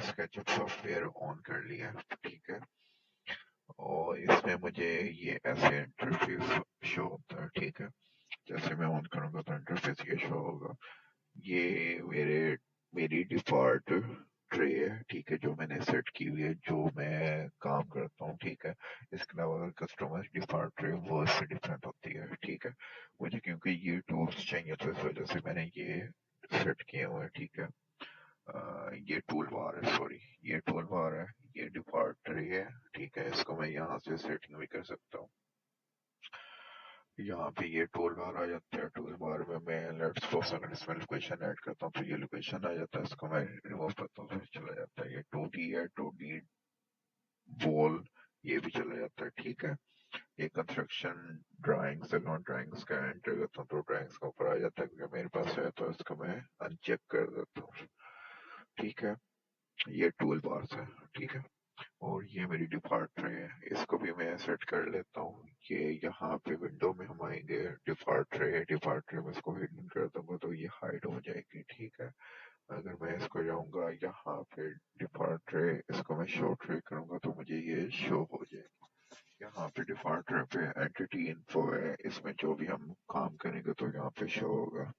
SketchUp software on कर लिया है, ठीक है। और इसमें मुझे ये ऐसे इंटरफेस शो होता है, ठीक है। जैसे मैं ऑन करूंगा तो इंटरफेस ये शो होगा। ये मेरे मेरी डिफॉल्ट ट्रे है, ठीक है, जो मैंने सेट की हुई है, जो मैं काम करता हूँ, ठीक है। इसके अलावा अगर कस्टमर डिफॉल्ट ट्रे वो इससे डिफरेंट होती है, ठीक है। मुझे क्योंकि ये टूल्स चाहिए तो इस वजह से मैंने ये सेट किए हुए हैं, ठीक है। ये टूल बार है, सॉरी, ये टूल बार है, ये डिफॉल्ट ट्रे है, ठीक है। इसको मैं यहाँ से सेटिंग भी कर सकता हूँ। यहाँ पे ये टूल बार आ जाता है। टूल बार में मैं लेट्स सपोज अगर इसमें लोकेशन ऐड करता हूँ तो ये लोकेशन आ जाता है। इसको मैं रिमूव करता हूँ तो ये चला जाता है। ये 2D है, 2D वॉल, ये भी चला जाता है, ठीक है। ये कंस्ट्रक्शन ड्राइंग्स, अगर ड्राइंग्स का एंटर करता हूँ तो ड्राइंग्स का ऊपर आ जाता है क्योंकि मेरे पास है, तो इसको मैं अनचेक कर देता हूँ, ठीक है। ये टूल बार है, ठीक है। और ये मेरी डिफॉल्ट ट्रे है, इसको भी मैं सेट कर लेता हूँ। ये यहाँ पे विंडो में हम आएंगे, डिफॉल्ट ट्रे है, डिफॉल्ट ट्रे में इसको हिडन कर दूंगा तो ये हाइड हो जाएगी, ठीक है। अगर मैं इसको जाऊंगा यहाँ पे डिफॉल्ट ट्रे, इसको मैं शो ट्रे करूंगा तो मुझे ये शो हो जाएगी। यहाँ पे डिफॉल्ट ट्रे पे एंटिटी इन्फो है, इसमें जो भी हम काम करेंगे तो यहाँ पे शो होगा।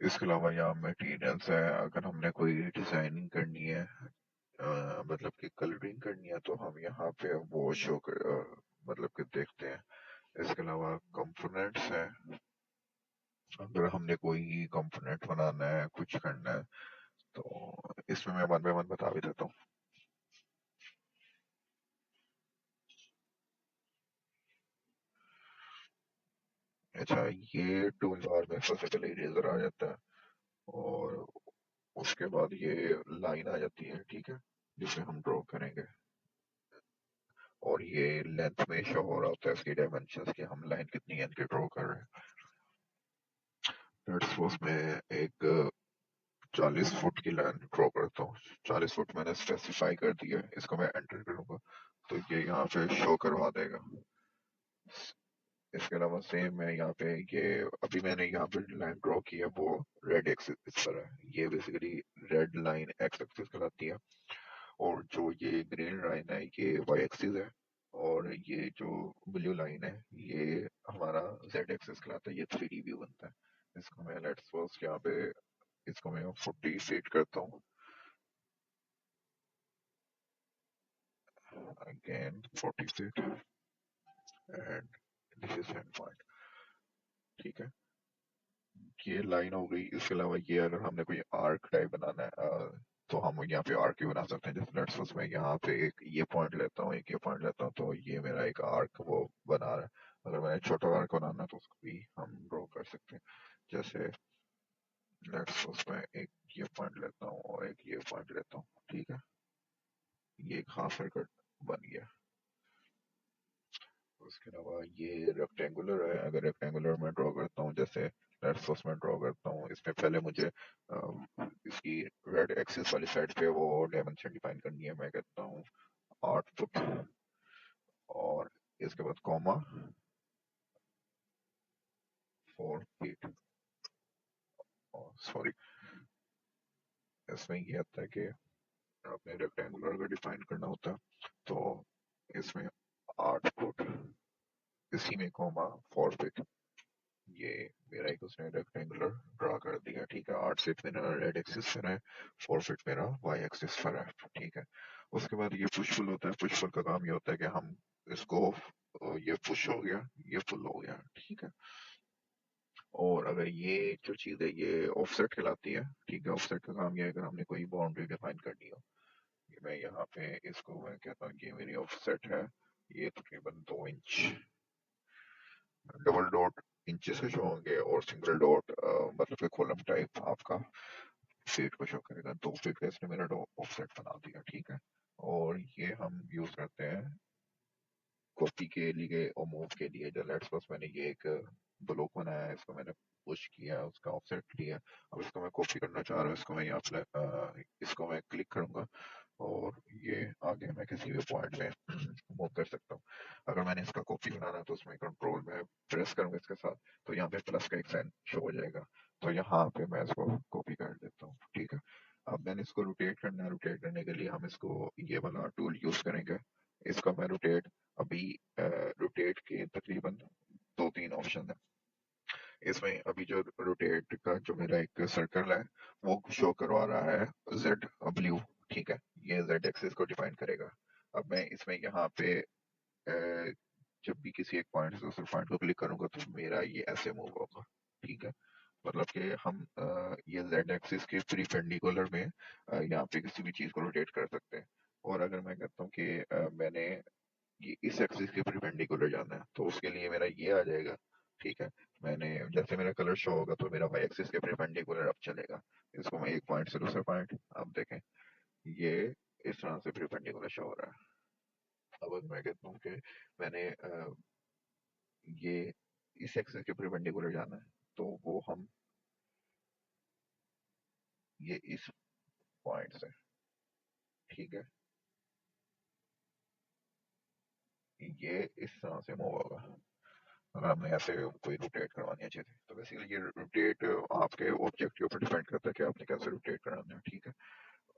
इसके अलावा यहाँ मटेरियल्स है, अगर हमने कोई डिजाइनिंग करनी है, मतलब कि कलरिंग करनी है तो हम यहाँ पे वो शो कर मतलब कि देखते हैं। इसके अलावा कंपोनेंट्स है, अगर हमने कोई कंपोनेंट बनाना है, कुछ करना है तो इसमें मैं वन बाय वन बता भी देता हूँ। अच्छा, ये टूल बार में सबसे पहले इरेजर आ जाता है और उसके बाद ये लाइन आ जाती है, ठीक है, जिसे हम ड्रॉ करेंगे। और ये लेंथ में शो हो रहा होता है इसकी डायमेंशंस की, हम लाइन कितनी लेंथ की ड्रॉ कर रहे हैं। लेट्स सपोज मैं एक 40 फुट की लाइन ड्रॉ करता हूँ। 40 फुट मैंने स्पेसिफाई कर दिया है, इसको मैं एंटर करूंगा तो ये यहाँ पे शो करवा देगा। इसके अलावा सेम मैं यहाँ पे ये अभी मैंने यहाँ पे लाइन ड्रॉ की है, वो रेड एक्सिस पर है। ये basically red line x axis कहलाती है और जो ये ग्रीन लाइन है ये वाई एक्सिस है और ये जो ब्लू लाइन है ये हमारा जेड एक्सिस कहलाता है। ये 3D व्यू बनता है। इसको मैं लेट्स सपोज यहाँ पे इसको मैं 40 फीट करता हूँ, again 40 feet and this is and point, ठीक है। ये लाइन हो गई। इसके अलावा ये अगर हमने कोई आर्क टाइप बनाना है तो हम यहाँ पे आर्क भी बना सकते हैं। जैसे लेट्स सपोज मैं यहाँ पे एक ये पॉइंट लेता हूँ, एक ये पॉइंट लेता हूँ, तो ये मेरा एक आर्क वो बना रहा है। अगर मैंने छोटा आर्क बनाना है तो उसको भी हम ड्रॉ कर सकते हैं। जैसे लेट्स सपोज मैं एक ये पॉइंट लेता हूँ और एक ये पॉइंट लेता हूँ, ठीक है। ये एक हाफ सर्कल बन गया। उसके अलावा ये रेक्टेंगुलर है, अगर रेक्टेंगुलर में ड्रॉ करता हूँ, जैसे लेट्स सपोज मैं ड्रॉ करता हूँ, इसमें पहले मुझे इसकी रेड एक्सिस वाली साइड पे वो डायमेंशन डिफाइन करनी है। मैं कहता हूँ 8 फुट और इसके बाद कॉमा 4 फीट। और सॉरी, इसमें ये आता है कि आपने रेक्टेंगुलर अगर डिफाइन करना होता तो इसमें 8 फुट, इसी में कॉमा 4 फीट। ये मेरा एक उसने रेक्टेंगुलर ड्रा कर दिया, ठीक है। 8 फीट मेरा रेड एक्सिस पर है, 4 फीट मेरा वाई एक्सिस पर है, ठीक है। उसके बाद ये पुशफुल होता है। पुशफुल का काम ये होता है कि हम इसको ये पुश हो गया, ये फुल हो गया, ठीक है। और अगर ये जो चीज है ये ऑफसेट कहलाती है, ठीक है। ऑफसेट का काम ये है अगर हमने कोई बाउंड्री डिफाइन करनी हो। ये मैं यहाँ पे इसको मैं कहता हूँ ये मेरी ऑफसेट है, ये तकरीबन 2 इंच। डबल डॉट इंचेस से शो होंगे और सिंगल डॉट मतलब कि कॉलम टाइप आपका फीट को शो करेगा। 2 फीट का इसने मेरा ऑफसेट बना दिया, ठीक है। और ये हम यूज करते हैं कॉपी के लिए और मूव के लिए। जो लेट्स सपोज मैंने ये एक ब्लॉक बनाया है, इसको मैंने पुश किया, उसका ऑफसेट लिया। अब इसको मैं कॉपी करना चाह रहा हूँ, इसको मैं यहाँ पे इसको मैं क्लिक करूंगा और ये आगे मैं किसी भी पॉइंट में मूव कर सकता हूँ। अगर मैंने इसका कॉपी बनाना है तो उसमें कंट्रोल में प्रेस करूंगा इसके साथ तो यहाँ पे प्लस का एक साइन शो हो जाएगा। तो यहाँ पे मैं इसको कॉपी कर देता हूँ, ठीक है। अब मैंने इसको रोटेट करना है। रोटेट करने के लिए हम इसको ये वाला टूल यूज करेंगे। इसका मैं रोटेट अभी रोटेट के तकरीबन 2-3 ऑप्शन है इसमें। अभी जो रोटेट का जो मेरा एक सर्कल है वो शो करवा रहा है जेड ब्लू। ठीक है, ये जेड एक्सिस को डिफाइन करेगा। अब मैं इसमें यहाँ पे जब भी किसी एक पॉइंट से दूसरे पॉइंट को क्लिक करूंगा तो मेरा ये ऐसे मूव होगा। ठीक है, मतलब कि हम ये जेड एक्सिस के परपेंडिकुलर में यहाँ पे किसी भी चीज को रोटेट कर सकते हैं। और अगर मैं कहता हूँ कि मैंने ये इस एक्सिस के परपेंडिकुलर जाना है तो उसके लिए मेरा ये आ जाएगा। ठीक है, मैंने जैसे मेरा कलर शो होगा तो मेरा वाई एक्सिस के परपेंडिकुलर अब चलेगा। इसको मैं एक पॉइंट से दूसरे पॉइंट, आप देखें ये इस तरह से परपेंडिकुलर शो हो रहा है। अब अगर मैं कहता हूँ कि मैंने ये इस एक्सिस के परपेंडिकुलर जाना है तो वो हम ये इस पॉइंट से, ठीक है, ये इस तरह से मूव होगा। अगर हमने ऐसे कोई रोटेट करवानी है चीजें तो बेसिकली ये रोटेट आपके ऑब्जेक्ट के ऊपर डिपेंड करता है कि आपने कैसे रोटेट कराना है। ठीक है,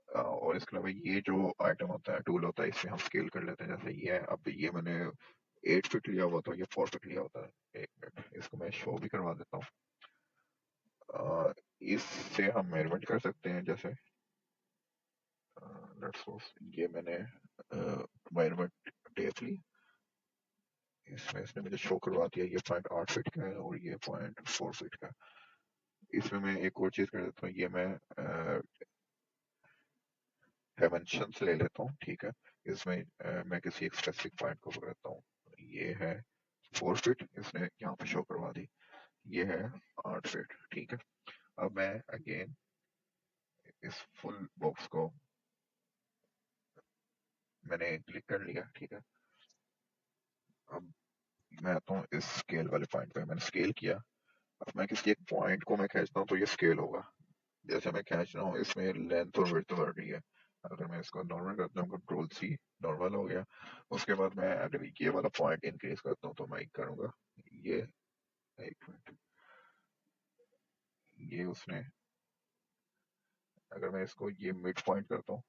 और इसके अलावा ये जो आइटम होता है, टूल होता है, इससे हम स्केल कर लेते हैं। जैसे ये है, अब ये मैंने 8 फीट लिया हुआ था, ये 4 फीट लिया होता है। एक मिनट, इसको मैं शो भी करवा देता हूँ। इससे हम मेजरमेंट कर सकते हैं। जैसे लेट्स सपोज ये मैंने मेजरमेंट टेप ली, इसमें इसने मुझे शो करवा दिया ये पॉइंट 8 फीट का है और ये पॉइंट 4 फीट का है। इसमें मैं एक और चीज कर देता हूँ, ये मैं डायमेंशंस ले लेता हूँ। ठीक है, इसमें मैं किसी एक स्पेसिफिक पॉइंट को पकड़ता हूँ। ये है 4 फीट, इसने यहाँ पे शो करवा दी। ये है 8 फीट। ठीक है, अब मैं अगेन इस फुल बॉक्स को मैंने क्लिक कर लिया। ठीक है, अब मैं आता हूँ इस स्केल वाले पॉइंट पे, मैंने स्केल किया। अब मैं किसी एक पॉइंट को मैं खींचता हूँ तो ये स्केल होगा। जैसे मैं खींच रहा हूँ, इसमें लेंथ और विड्थ बढ़ रही है। अगर मैं इसको नॉर्मल करता हूँ, कंट्रोल सी, नॉर्मल हो गया। उसके बाद मैं अगर ये वाला पॉइंट इंक्रीज करता हूँ तो मैं करूंगा ये, एक मिनट, ये उसने, अगर मैं इसको ये मिड पॉइंट करता हूँ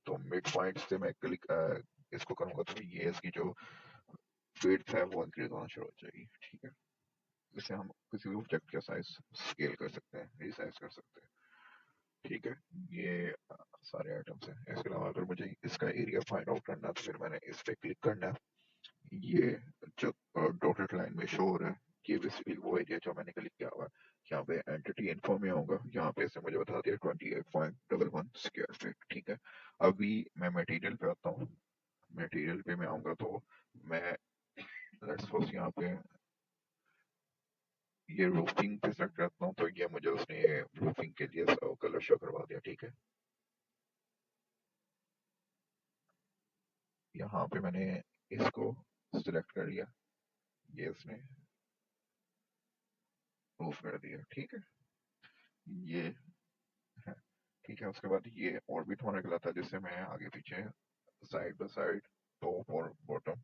तो मिड पॉइंट से मैं क्लिक इसको करूंगा तो ये इसकी जो विड्थ है वो इंक्रीज होना शुरू हो जाएगी। ठीक है, इससे हम किसी भी ऑब्जेक्ट का साइज स्केल कर सकते हैं, रिसाइज कर सकते हैं। ठीक है, ये सारे आइटम्स हैं। इसके अलावा अगर मुझे इसका एरिया फाइंड आउट करना है तो फिर मैंने इस पे क्लिक करना है। ये जो डॉटेड लाइन में शो हो रहा है, ये बेसिकली वो एरिया जो मैंने क्लिक किया हुआ है। यहाँ पे एंटिटी इन्फो में होगा, यहाँ पे इसने मुझे बता दिया 28.11 स्क्वायर फीट। ठीक है, अभी मैं मटेरियल पे आता हूँ। मटेरियल पे मैं आऊंगा तो मैं लेट्स सपोज यहाँ पे ये रूफिंग पे सेलेक्ट करता हूँ तो ये मुझे उसने रूफिंग के लिए कलर शो करवा दिया। ठीक है, यहाँ पे मैंने इसको सिलेक्ट कर लिया, ये इसने मूव कर दिया। ठीक है, ये है। ठीक है, उसके बाद ये ऑर्बिट होने के था जिससे मैं आगे पीछे, साइड बाय साइड, टॉप और बॉटम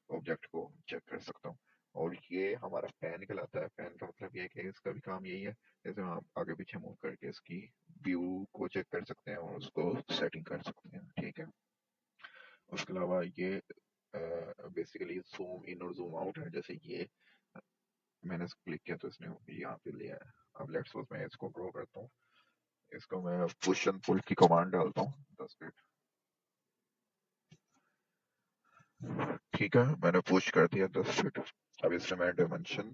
ऑब्जेक्ट को चेक कर सकता हूँ। और ये हमारा पैन कहलाता है। पैन का मतलब ये है कि इसका भी काम यही है, जैसे हम आगे पीछे मूव करके इसकी व्यू को चेक कर सकते हैं और उसको सेटिंग कर सकते हैं। ठीक है, उसके अलावा ये बेसिकली जूम इन और जूम आउट है। जैसे ये मैंने क्लिक किया तो इसने यहाँ पे लिया है। अब लेट्स सपोज मैं इसको ग्रो करता हूँ, इसको मैं पुश एंड पुल की कमांड डालता हूँ 10 फीट। ठीक है, मैंने पुश कर दिया 10 फीट। अब इसमें मैं डायमेंशन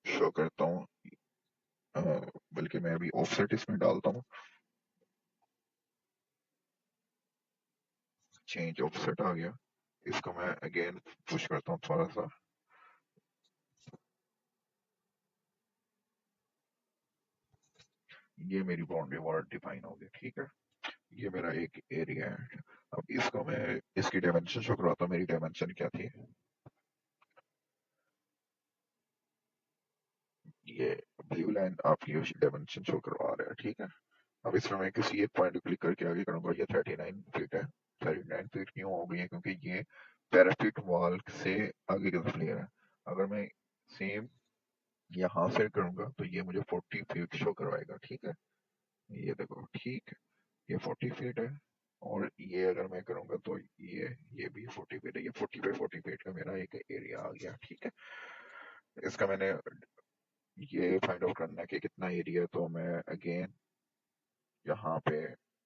शो करता हूँ, बल्कि मैं अभी ऑफसेट इसमें डालता हूँ। चेंज ऑफसेट आ गया, इसको मैं अगेन पुश करता हूँ थोड़ा सा। ये मेरी बाउंड्री वॉल डिफाइन हो गई। ठीक है, ये मेरा एक एरिया है। अब इसको मैं इसकी डायमेंशन शो करवाता हूँ। मेरी डायमेंशन क्या थी, ये ब्लू लाइन आपकी डायमेंशन शो करवा रहा है। ठीक है, अब इसमें मैं किसी एक पॉइंट क्लिक करके आगे करूंगा। ये 39 फीट है। 39 फीट क्यों हो गई है, क्योंकि ये पैराफिट वॉल से आगे की तरफ ले रहा है। अगर मैं सेम यहाँ से करूंगा तो ये मुझे 40 फीट शो करवाएगा। ठीक है, ये देखो ठीक है, ये 40 फीट है। और ये अगर मैं करूंगा तो ये भी 40 फीट है। ये 40 बाई 40 फीट का मेरा एक एरिया आ गया। ठीक है, इसका मैंने ये फाइंड आउट करना है कि कितना एरिया है। तो मैं अगेन यहाँ पे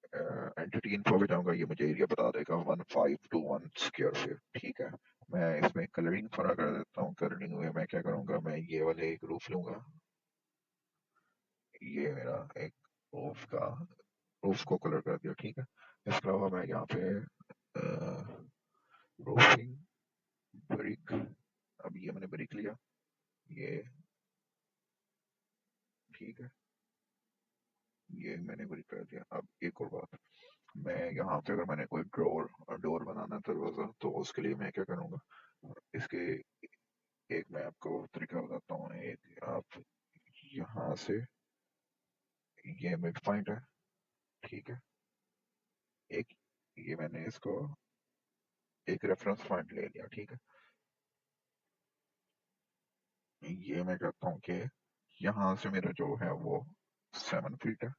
एंटिटी इन्फो पे जाऊंगा, ये मुझे एरिया बता देगा 1521 स्क्वायर फीट। ठीक है, मैं इसमें कलरिंग थोड़ा कर देता हूँ। कलरिंग में मैं क्या करूंगा, मैं ये वाले एक रूफ लूंगा। ये मेरा एक रूफ का रूफ को कलर कर दिया। ठीक है, इसके अलावा मैं यहाँ पे रूफिंग ब्रिक, अब ये मैंने ब्रिक लिया, ये ठीक है, ये मैंने ब्रिक कर दिया। अब एक और बात, मैं यहाँ पे अगर मैंने कोई डोर डोर बनाना है, दरवाजा, तो उसके लिए मैं क्या करूँगा, इसके एक मैं आपको तरीका बताता हूँ। एक आप यहाँ से, ये मिड पॉइंट है। ठीक है, एक ये मैंने इसको एक रेफरेंस पॉइंट ले लिया। ठीक है, ये मैं कहता हूँ कि यहाँ से मेरा जो है वो 7 फीट है।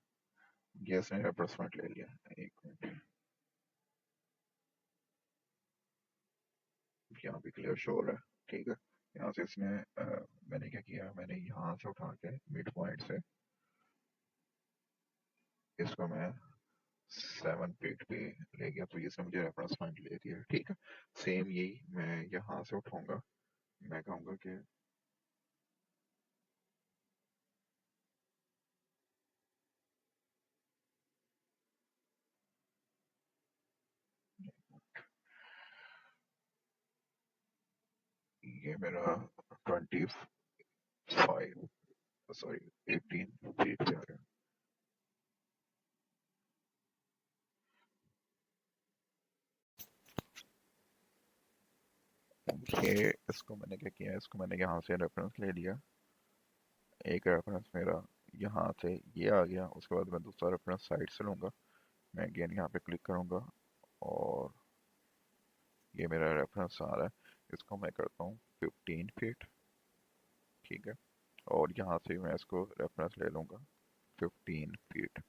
ये इसने रेफरेंस पॉइंट ले लिया। एक मिनट, यहाँ पे क्लियर शो हो रहा है। ठीक है, यहाँ से इसने मैंने क्या किया, मैंने यहाँ से उठा के मिड पॉइंट से इसको मैं 7 फीट पे ले गया, तो इसने मुझे रेफरेंस पॉइंट ले दिया। ठीक है, सेम यही मैं यहाँ से उठाऊंगा। मैं कहूँगा कि ये मेरा 25, सॉरी 18 फीट पे आ गया। ये इसको मैंने क्या किया, इसको मैंने यहाँ से रेफरेंस ले लिया। एक रेफरेंस मेरा यहाँ से ये आ गया, उसके बाद मैं दूसरा रेफरेंस साइड से लूँगा। मैं अगेन यहाँ पे क्लिक करूँगा और ये मेरा रेफरेंस आ रहा है। इसको मैं करता हूँ 15 फीट। ठीक है, और यहाँ से मैं इसको रेफरेंस ले लूँगा 15 फीट।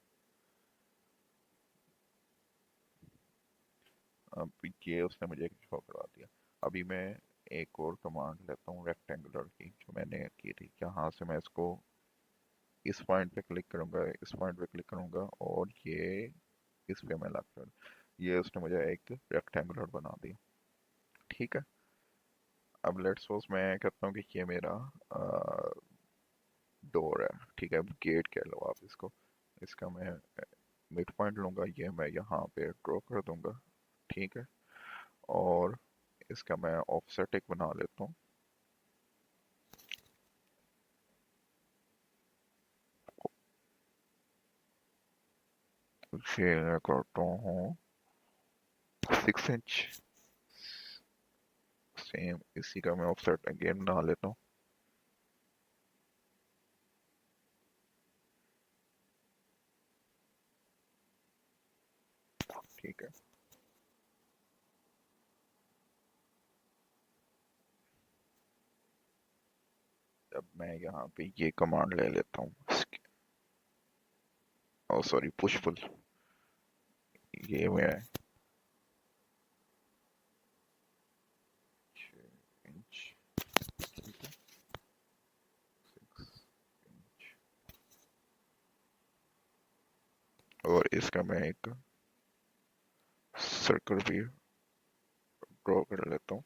अब ये उसने मुझे शो करवा दिया। अभी मैं एक और कमांड लेता हूँ रेक्टेंगुलर की, जो मैंने की थी। यहाँ से मैं इसको इस पॉइंट पे क्लिक करूँगा, इस पॉइंट पे क्लिक करूँगा, और ये इस पे मैं लग, ये उसने मुझे एक रेक्टेंगुलर बना दिया। ठीक है, अब लेट्स सपोज मैं कहता हूँ कि ये मेरा डोर है। ठीक है, अब गेट कह लो आप इसको। इसका मैं मिड पॉइंट लूँगा, ये मैं यहाँ पे ड्रॉ कर दूंगा। ठीक है, और इसका मैं ऑफसेट एक बना लेता हूँ। ये मैं करता हूँ 6 इंच। सेम इसी का मैं ऑफसेट अगेन बना लेता हूँ। ठीक है, अब मैं यहाँ पे ये कमांड ले लेता हूँ, ओ सॉरी पुश पुल। ये मैं 6 इंच, ठीक है, 6 इंच। और इसका मैं एक सर्कल भी ड्रॉ कर लेता हूँ।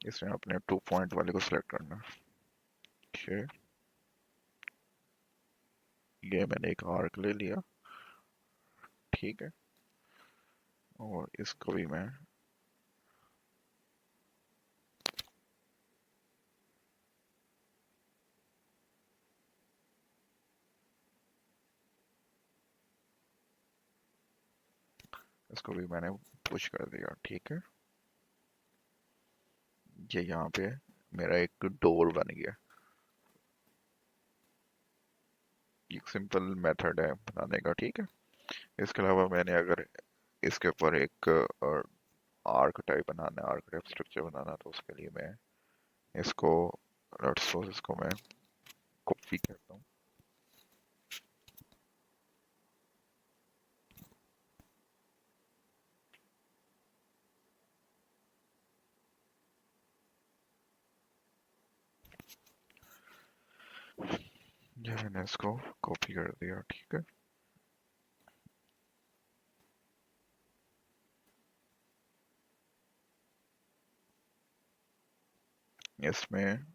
इसमें अपने 2 पॉइंट वाले को सिलेक्ट करना है। ठीक, ये मैंने एक आर्क ले लिया। ठीक है, और इसको भी मैं इसको भी मैंने पुश कर दिया। ठीक है, ये यहाँ पे मेरा एक डोर बन गया। एक सिंपल मेथड है बनाने का। ठीक है, इसके अलावा मैंने अगर इसके ऊपर एक आर्क टाइप बनाना है, आर्क टाइप स्ट्रक्चर बनाना है, तो उसके लिए मैं इसको लेट्स सपोज इसको मैं कॉपी करता हूँ। ये मैंने इसको कॉपी कर दिया, ठीक है। इसमें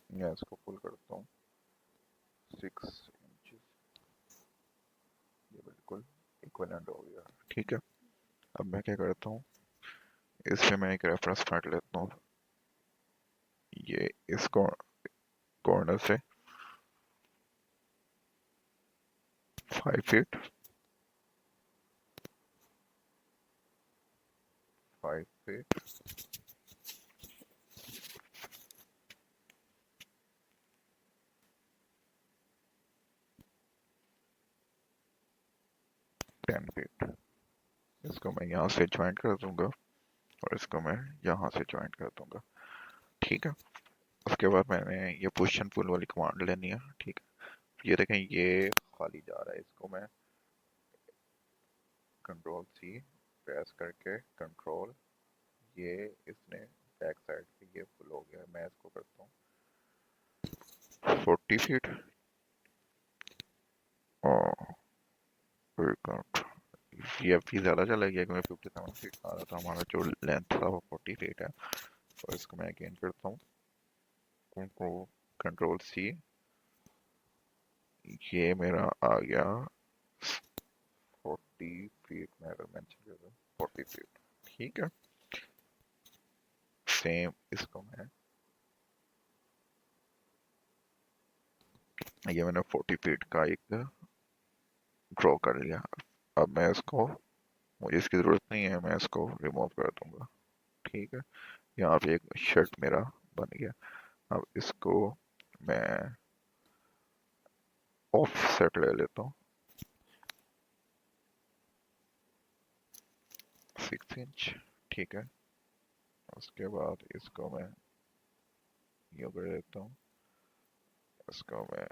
मैं इसको फुल करता हूँ 6 इंच, ये बिल्कुल इक्विवेलेंट हो गया, ठीक है। अब मैं क्या करता हूँ, इसमें मैं एक रेफरेंस पॉइंट लेता हूँ, ये इस कॉर्नर से 5 फीट, 5 फीट 10 फीट, इसको मैं यहाँ से ज्वाइंट कर दूंगा और इसको मैं यहाँ से ज्वाइंट कर दूंगा, ठीक है। उसके बाद मैंने ये पुश एंड पुल वाली कमांड लेनी है, ठीक है। ये देखें, ये खाली जा रहा है, इसको मैं कंट्रोल सी प्रेस करके कंट्रोल, ये इसने बैक साइड पे ये फुल हो गया, मैं इसको करता हूँ 40 फीट और ये अभी ज़्यादा चला गया क्योंकि 57 फीट आ रहा था, हमारा जो लेंथ था वो 40 फीट है। और इसको मैं अगेन करता हूँ कंट्रोल सी, ये मेरा आ गया 40 फीट, मैं अगर मेंशन कर दूँ 40 फीट, ठीक है। सेम इसको मैं, ये मैंने 40 फीट का एक ड्रॉ कर लिया। अब मैं इसको, मुझे इसकी ज़रूरत नहीं है, मैं इसको रिमूव कर दूंगा, ठीक है। यहाँ पे एक शर्ट मेरा बन गया। अब इसको मैं ऑफ सेट ले लेता हूँ 6 इंच, ठीक है। उसके बाद इसको मैं यूँ कर देता हूँ, इसको मैं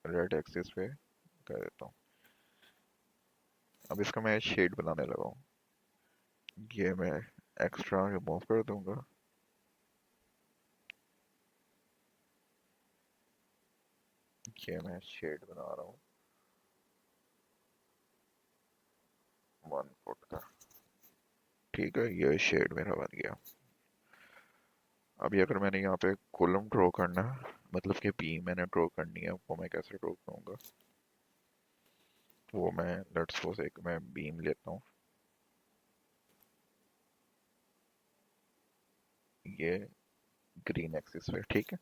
रेड एक्सिस पे कर देता हूँ। अब इसका मैं शेड बनाने लगा हूँ, ये मैं एक्स्ट्रा रिमूव कर दूंगा, ये मैं शेड बना रहा हूँ 1 फुट का, ठीक है। ये शेड मेरा बन गया। अभी अगर मैंने यहाँ पे कॉलम ड्रॉ करना है, मतलब कि बीम मैंने ड्रॉ करनी है, वो मैं कैसे ड्रॉ करूँगा, वो मैं लेट्स सपोज एक मैं बीम लेता हूँ, ये ग्रीन एक्सिस पे, ठीक है।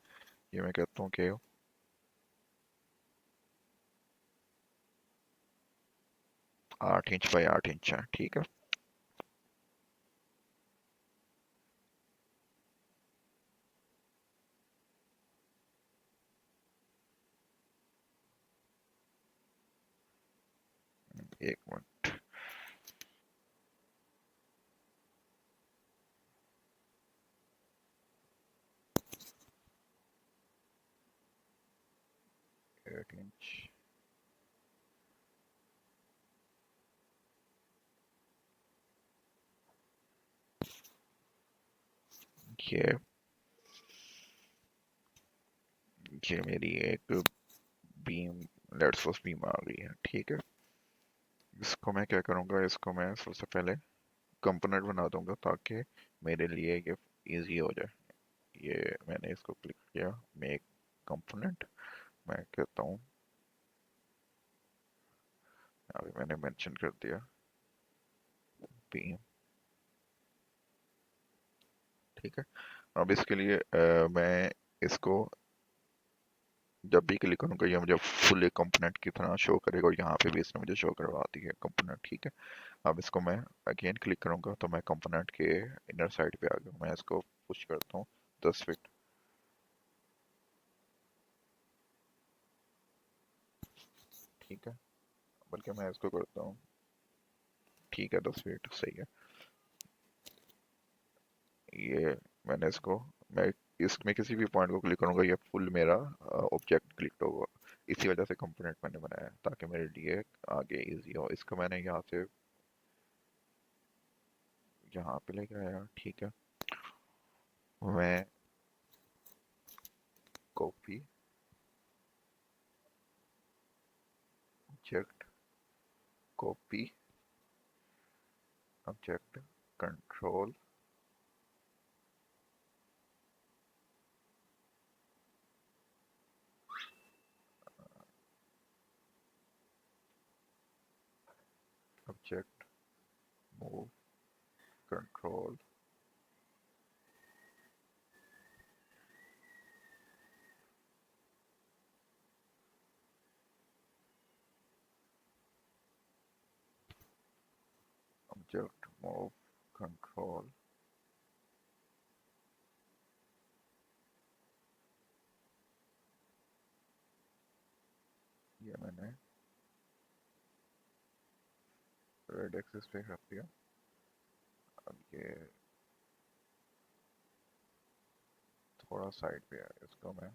ये मैं कहता हूँ कि 8 इंच बाई 8 इंच है, ठीक है। एक मिनट, एट इंच, ये ये मेरी एक बीम लेट्स सपोज बीम आ गई है, ठीक है। इसको मैं क्या करूँगा, इसको मैं सबसे पहले कंपोनेंट बना दूंगा ताकि मेरे लिए ये इजी हो जाए। ये मैंने इसको क्लिक किया, मेक कंपोनेंट, मैं कहता हूँ, अभी मैंने मेंशन कर दिया बीम, ठीक है। अब इसके लिए मैं इसको जब भी क्लिक करूंगा ये मुझे फुल एक कंपोनेंट की तरह शो करेगा, और यहाँ पे भी इसने मुझे शो करवा दी है कंपोनेंट, ठीक है। अब इसको मैं अगेन क्लिक करूंगा तो मैं कंपोनेंट के इनर साइड पे आ गया, मैं इसको पुश करता हूँ 10 फीट, ठीक है, बल्कि मैं इसको करता हूँ। ठीक है 10 फीट सही है। ये मैंने इसको, मैं इसमें किसी भी पॉइंट को क्लिक करूंगा ये फुल मेरा ऑब्जेक्ट क्लिक होगा। इसी वजह से कंपोनेंट मैंने बनाया है, ताकि मेरे लिए आगे इजी हो। इसको मैंने यहाँ से यहाँ पे लेके आया, ठीक है। मैं copy object, copy object, control, object, move, control, object, move, control. ये मैंने रेड एक्सिस पे कर दिया। अब ये थोड़ा साइड पे है, इसको मैं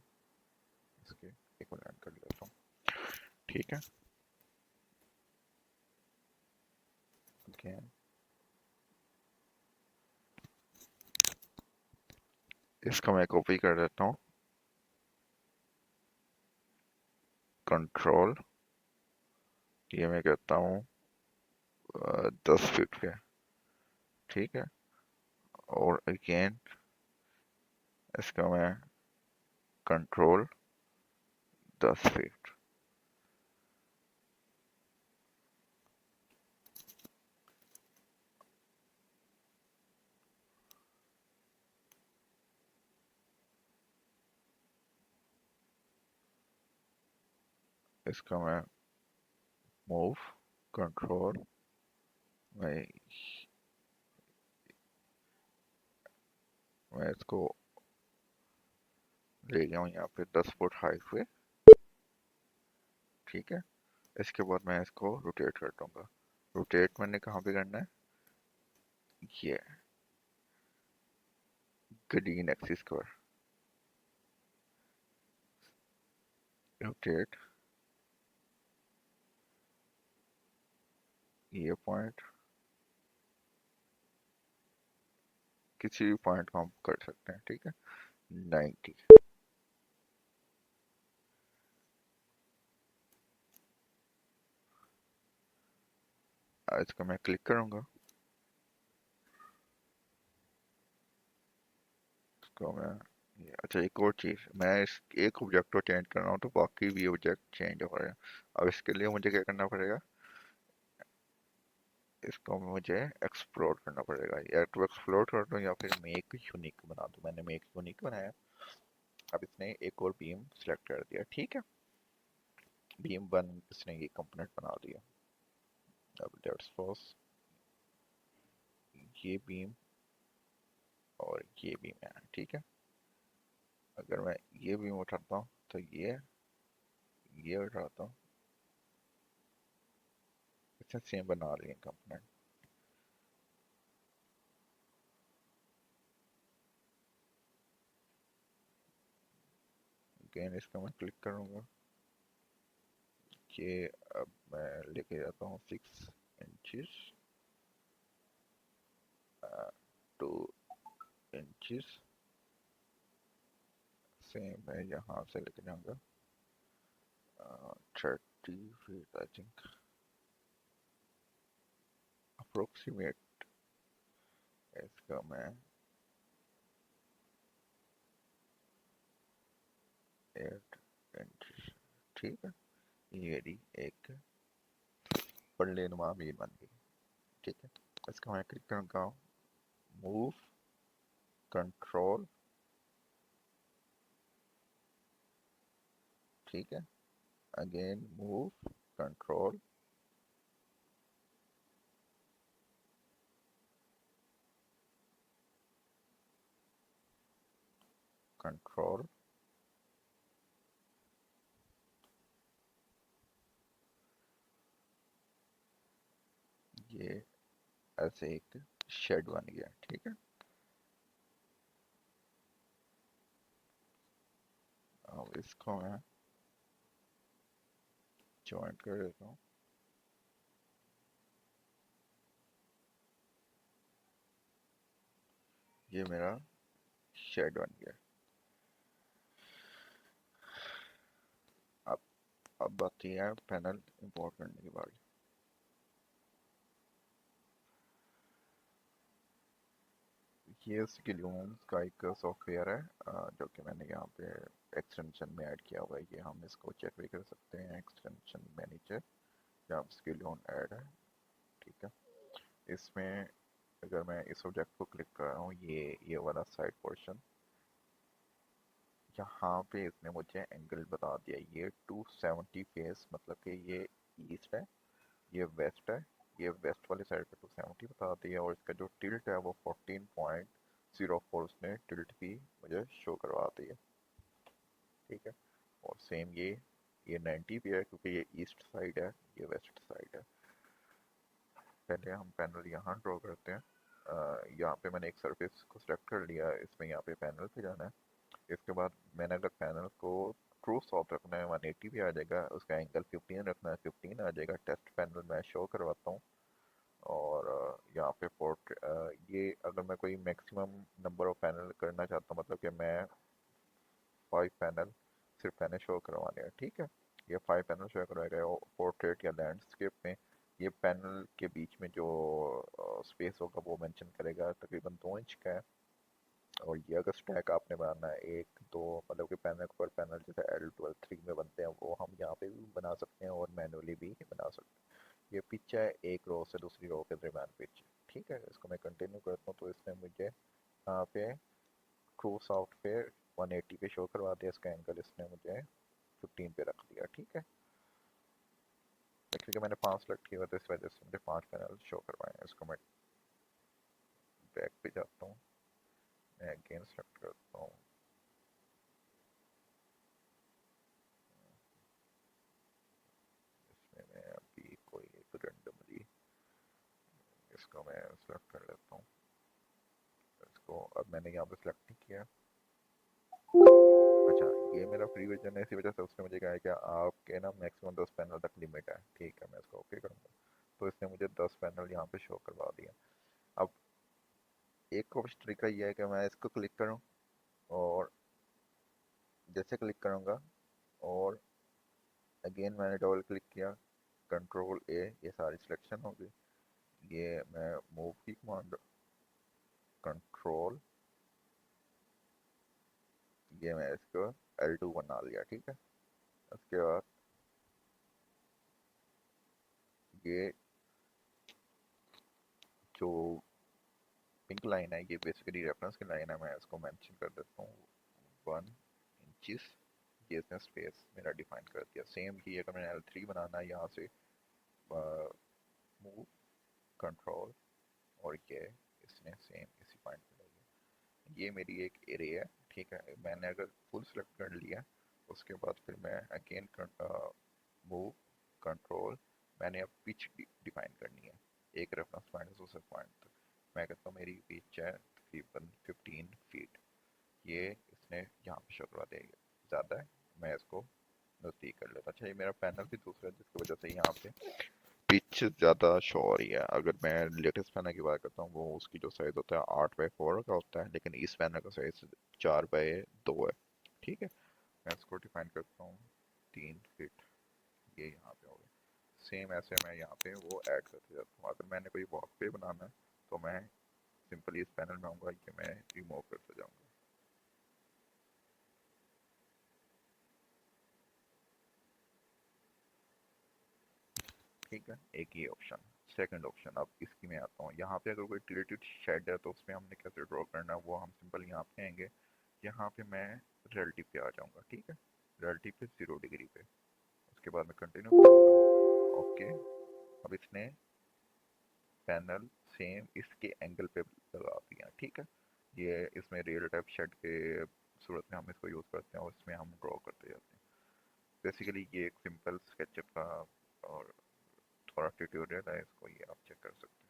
इसके इक्वलेंट कर लेता हूँ, ठीक है। ओके, इसको मैं कॉपी कर देता हूँ, कंट्रोल, ये मैं कहता हूँ 10 फीट पे, ठीक है। और अगेन इसका मैं कंट्रोल 10 फीट, इसका मैं मूव, कंट्रोल, मैं मैं इसको ले जाऊँ यहाँ पे 10 फुट हाइट पे, ठीक है। इसके बाद मैं इसको रोटेट कर दूंगा। रोटेट मैंने कहाँ पे करना है, ये ग्रीन एक्सिस पर। रोटेट ये पॉइंट, किसी भी पॉइंट को हम कर सकते हैं, ठीक है। 90, इसको मैं क्लिक करूंगा, इसको मैं अच्छा एक और चीज, मैं इस एक ऑब्जेक्ट को चेंज कर रहा हूँ तो बाकी भी ऑब्जेक्ट चेंज हो रहे हैं। अब इसके लिए मुझे क्या करना पड़ेगा, इसको मुझे एक्सप्लोर करना पड़ेगा, या तो एक्सप्लोर कर दूँ या फिर मेक यूनिक बना दूँ। मैंने मेक यूनिक बनाया। अब इसने एक और बीम सेलेक्ट कर दिया, ठीक है। बीम वन इसने ये कंपोनेंट बना दिया। अब लेट्स सपोज ये बीम और ये बीम है, ठीक है। अगर मैं ये बीम उठाता हूँ तो ये उठाता हूँ, इसने सेम बना लिया कंपोनेंट। अगेन इसका मैं क्लिक करूँगा, ये अब मैं लेके जाता हूँ 6 इंचेस, 2 इंचेस, सेम मैं यहाँ से लेके जाऊँगा 30 फीट आई थिंक, अप्रोक्सीमेट। इसका मैं 8 इंचेस, ठीक है। ये रही एक पल्लेनुमा मील बन गई, ठीक है। इसका मैं क्लिक करूँगा, मूव, कंट्रोल, ठीक है। अगेन मूव, कंट्रोल, कंट्रोल, ये ऐसे एक शेड बन गया, ठीक है। अब इसको मैं ज्वाइंट कर देता हूँ। ये मेरा शेड बन गया। अब अब आती है पैनल इंपोर्ट करने की बारी। ये स्किलूम्स का एक सॉफ्टवेयर है, जो कि मैंने यहाँ पे एक्सटेंशन में ऐड किया हुआ है। ये हम इसको चेक भी कर सकते हैं, एक्सटेंशन मैनेजर जहाँ स्किलूम ऐड है, ठीक है। इसमें अगर मैं इस ऑब्जेक्ट को क्लिक कर रहा हूँ, ये वाला साइड पोर्शन, यहाँ पे इसने मुझे एंगल बता दिया। ये 270 फेस, मतलब कि ये ईस्ट है, ये वेस्ट है। ये वेस्ट वाली साइड पे 270 बता दिया, और इसका जो टिल्ट है वो 14.04 उसने टिल्ट की मुझे शो करवा दी है, ठीक है। और सेम ये 90 भी है, क्योंकि ये ईस्ट साइड है, ये वेस्ट साइड है। पहले हम पैनल यहाँ ड्रॉ करते हैं। यहाँ पे मैंने एक सरफेस को सिलेक्ट कर लिया है, इसमें यहाँ पे पैनल पे जाना है। इसके बाद मैंने अगर पैनल को ट्रू सॉफ्ट रखना है 180 भी आ जाएगा, उसका एंगल 15 रखना है 15 आ जाएगा। टेस्ट पैनल मैं शो करवाता हूँ। और यहाँ पे ये अगर मैं कोई मैक्सिमम नंबर ऑफ पैनल करना चाहता हूँ, मतलब कि मैं 5 पैनल सिर्फ मैंने शो करवाने हैं, ठीक है। ये 5 पैनल शो करवाएगा पोर्ट्रेट या लैंडस्केप में। ये पैनल के बीच में जो स्पेस होगा वो मेंशन करेगा, तकरीबन 2 इंच का है। और ये अगर स्टैक आपने बनाना है एक दो, मतलब कि पैनल पर पैनल जैसे L12 3 में बनते हैं, वो हम यहाँ पे भी बना सकते हैं और मैनुअली भी बना सकते हैं। ये पिच है एक रो से दूसरी रो के दरम्यान पिच, ठीक है। इसको मैं कंटिन्यू करता हूँ, तो इसने मुझे यहाँ पे ट्रू सॉफ्ट पे 180 पे शो करवा दिया। इसका एंगल इसने मुझे 15 पे रख दिया, ठीक है। क्योंकि मैंने 5 सेलेक्ट किया तो इस वजह से मुझे 5 पैनल शो करवाए हैं। इसको मैं बैक पे जाता हूँ, मैं अगेन सेलेक्ट करता हूँ। इसमें मैं अभी कोई एक रेंडमली इसको मैं सेलेक्ट कर लेता हूँ। इसको अब मैंने यहाँ पे सेलेक्ट नहीं किया। अच्छा, ये मेरा फ्री वर्जन है, इसी वजह से उसने मुझे कहा है कि आपके ना मैक्सिमम 10 पैनल तक लिमिट है, ठीक है। मैं इसको ओके करूँगा, तो इसने मुझे 10 पैनल यहाँ पे शो करवा दिया। अब एक और तरीका ये है कि मैं इसको क्लिक करूँ, और जैसे क्लिक करूँगा और अगेन मैंने डबल क्लिक किया, कंट्रोल ए, ये सारी सिलेक्शन होगी। ये मैं मूव की कमांड, कंट्रोल, ये मैं इसको L2 बना लिया, ठीक है। उसके बाद ये जो पिंक लाइन है, ये बेसिकली रेफरेंस की लाइन है, मैं इसको मेंशन कर देता हूँ 1 इंच। ये इसने स्पेस मेरा डिफाइन कर दिया। सेम ही अगर मैंने L3 बनाना है, यहाँ से मूव, कंट्रोल, और ये इसने सेम इसी पॉइंट पे लगाया। ये मेरी एक एरे है, ठीक है। मैंने अगर फुल सेलेक्ट कर लिया, उसके बाद फिर मैं अगेन मूव, कंट्रोल, मैंने अब पिच डिफाइन करनी है, एक रेफरेंस पॉइंट से दूसरे पॉइंट तक। मैं कहता हूँ मेरी पिच है तकरीबन 15 फीट। ये इसने यहाँ पे शो करवा देगा, ज़्यादा है, मैं इसको नज़दीक कर लेता। अच्छा, ये मेरा पैनल भी दूसरा है, जिसकी वजह से यहाँ पे पिच ज़्यादा शो हो रही है। अगर मैं लेटेस्ट पैनल की बात करता हूँ, वो उसकी जो साइज़ होता है 8x4 का होता है, लेकिन इस पैनल का साइज़ 4x2 है, ठीक है। मैं इसको डिफाइन करता हूँ 3 फीट, ये यहाँ पे हो गया। सेम ऐसे मैं यहाँ पे वो ऐड करते जाता हूँ। अगर मैंने कोई वॉक पे बनाना है, तो मैं सिंपली इस पैनल में आऊँगा, ये मैं रिमूव करते जाऊँगा, ठीक है। एक ये ऑप्शन। सेकंड ऑप्शन, अब इसकी मैं आता हूँ। यहाँ पे अगर कोई टिल्टेड शेड है, तो उसमें हमने कैसे ड्रॉ करना है, वो हम सिंपल यहाँ पे आएंगे। यहाँ पे मैं रियलिटी पे आ जाऊँगा, ठीक है। रियलिटी पे 0 डिग्री पे, उसके बाद मैं कंटिन्यू करूँगा, ओके। अब इसने पैनल सेम इसके एंगल पे लगा दिया, ठीक है। ये इसमें रियल टाइप शेड के सूरत में हम इसको यूज़ करते हैं, और इसमें हम ड्रॉ करते जाते हैं। बेसिकली ये एक सिंपल स्केचअप का और फॉर ट्यूटोरियल है, इसको ये आप चेक कर सकते